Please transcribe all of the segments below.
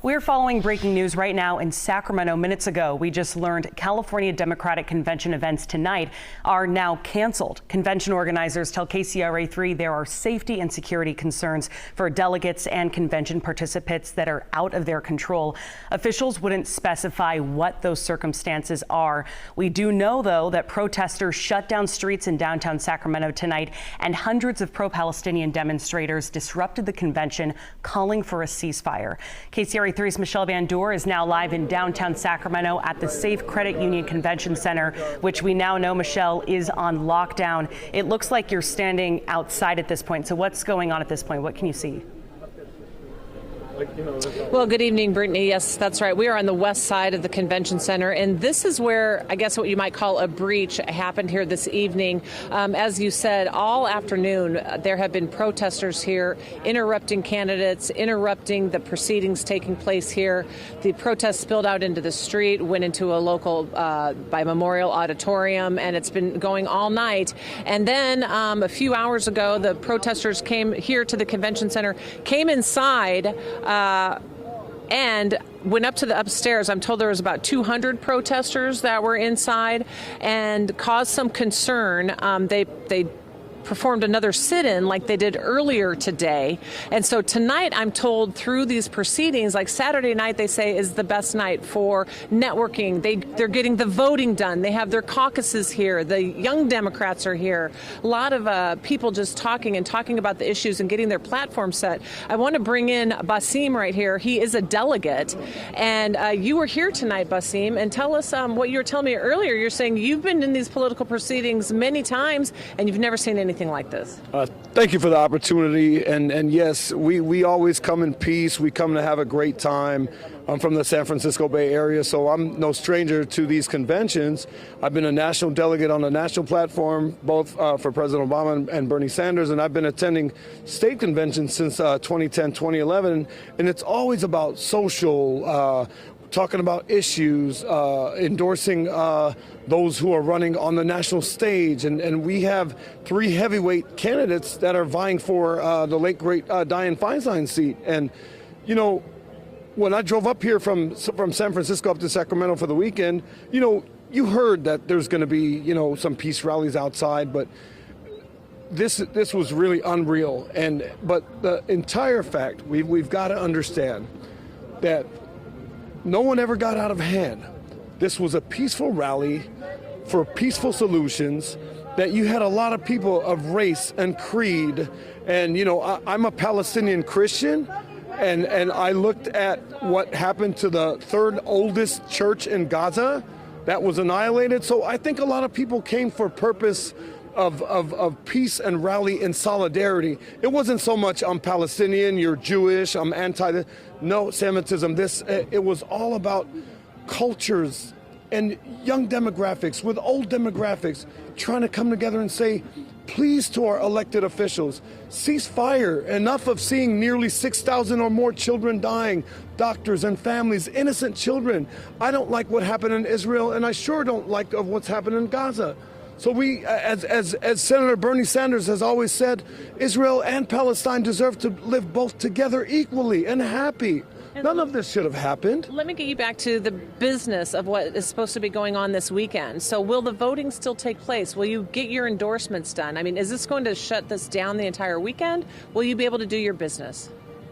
We're following breaking news right now in Sacramento. Minutes ago, we just learned California Democratic Convention events tonight are now canceled. Convention organizers tell KCRA3 there are safety and security concerns for delegates and convention participants that are out of their control. Officials wouldn't specify what those circumstances are. We do know, though, that protesters shut down streets in downtown Sacramento tonight, and hundreds of pro-Palestinian demonstrators disrupted the convention, calling for a ceasefire. KCRA3's Michelle Van Doer is now live in downtown Sacramento at the Safe Credit Union Convention Center, which we now know, Michelle, is on lockdown. It looks like you're standing outside at this point. So what's going on at this point? What can you see? Well, good evening, Brittany. Yes, that's right. We are on the west side of the convention center, and this is where I guess what you might call a breach happened here this evening. As you said, all afternoon there have been protesters here interrupting candidates, interrupting the proceedings taking place here. The protest spilled out into the street, went into a local by Memorial Auditorium, and it's been going all night. And then a few hours ago, the protesters came here to the convention center, came inside, and went up to the upstairs. I'm told there was about 200 protesters that were inside and caused some concern. They performed another sit-in like they did earlier today. And so tonight, I'm told through these proceedings, like Saturday night, they say is the best night for networking. They're getting the voting done. They have their caucuses here. The young Democrats are here. A lot of people just talking about the issues and getting their platform set. I want to bring in Basim right here. He is a delegate. And you were here tonight, Basim, and tell us what you were telling me earlier. You're saying you've been in these political proceedings many times and you've never seen anything like this. Thank you for the opportunity. And yes, we always come in peace. We come to have a great time. I'm from the San Francisco Bay Area, so I'm no stranger to these conventions. I've been a national delegate on a national platform, both for President Obama and Bernie Sanders, and I've been attending state conventions since 2010, 2011, and it's always about social, talking about issues, endorsing those who are running on the national stage. And we have three heavyweight candidates that are vying for the late, great Dianne Feinstein seat. And, you know, when I drove up here from San Francisco up to Sacramento for the weekend, you know, you heard that there's going to be, you know, some peace rallies outside, but this was really unreal. But the entire fact, we've got to understand that no one ever got out of hand. This was a peaceful rally for peaceful solutions, that you had a lot of people of race and creed. And, you know, I'm a Palestinian Christian, and I looked at what happened to the third oldest church in Gaza that was annihilated. So I think a lot of people came for purpose of peace and rally in solidarity. It wasn't so much I'm Palestinian, you're Jewish, I'm anti. No Semitism. It was all about cultures and young demographics with old demographics trying to come together and say, please, to our elected officials, cease fire. Enough of seeing nearly 6,000 or more children dying, doctors and families, innocent children. I don't like what happened in Israel, and I sure don't like of what's happened in Gaza. So we, as Senator Bernie Sanders has always said, Israel and Palestine deserve to live both together equally and happy. None of this should have happened. Let me get you back to the business of what is supposed to be going on this weekend. So will the voting still take place? Will you get your endorsements done? I mean, is this going to shut this down the entire weekend? Will you be able to do your business?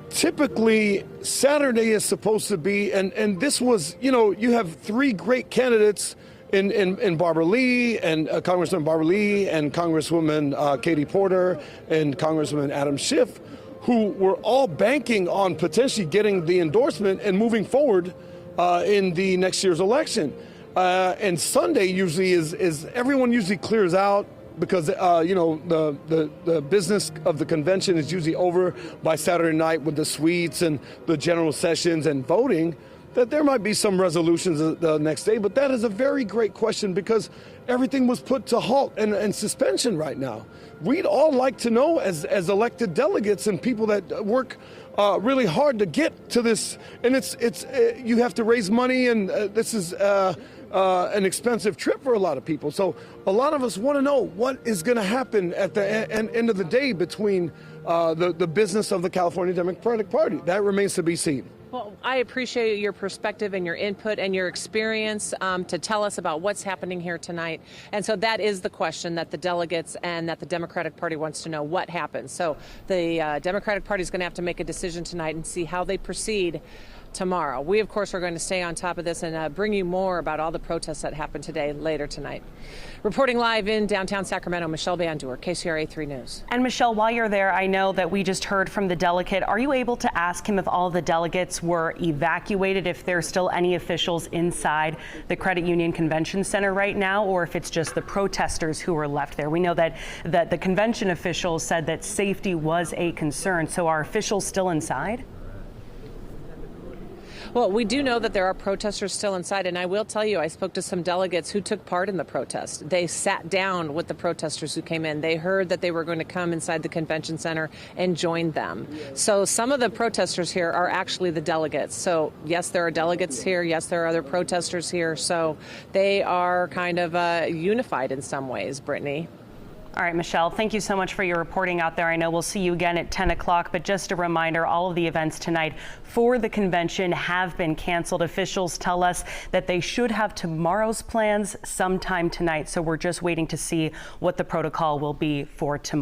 Typically, Saturday is supposed to be, and this was, you know, you have three great candidates in Barbara Lee, and Congressman Barbara Lee, and Congresswoman Katie Porter, and Congressman Adam Schiff, who were all banking on potentially getting the endorsement and moving forward in the next year's election. And Sunday usually is everyone usually clears out because you know, the business of the convention is usually over by Saturday night with the suites and the general sessions and voting. That there might be some resolutions the next day, but that is a very great question because everything was put to halt and suspension right now. We'd all like to know, as elected delegates and people that work really hard to get to this, and it's you have to raise money, and this is an expensive trip for a lot of people. So a lot of us want to know what is going to happen at the end of the day between the business of the California Democratic Party. That remains to be seen. Well, I appreciate your perspective and your input and your experience to tell us about what's happening here tonight. And so that is the question that the delegates and that the Democratic Party wants to know, what happens. So the Democratic Party is going to have to make a decision tonight and see how they proceed tomorrow. We, of course, are going to stay on top of this and bring you more about all the protests that happened today later tonight. Reporting live in downtown Sacramento, Michelle Van Doer, KCRA 3 News. And Michelle, while you're there, I know that we just heard from the delegate. Are you able to ask him if all the delegates were evacuated, if there's still any officials inside the Credit Union Convention Center right now, or if it's just the protesters who were left there? We know that the convention officials said that safety was a concern. So are officials still inside? Well, we do know that there are protesters still inside, and I will tell you, I spoke to some delegates who took part in the protest. They sat down with the protesters who came in. They heard that they were going to come inside the convention center and join them. So some of the protesters here are actually the delegates. So yes, there are delegates here. Yes, there are other protesters here. So they are kind of unified in some ways, Brittany. All right, Michelle, thank you so much for your reporting out there. I know we'll see you again at 10 o'clock, but just a reminder, all of the events tonight for the convention have been canceled. Officials tell us that they should have tomorrow's plans sometime tonight, so we're just waiting to see what the protocol will be for tomorrow.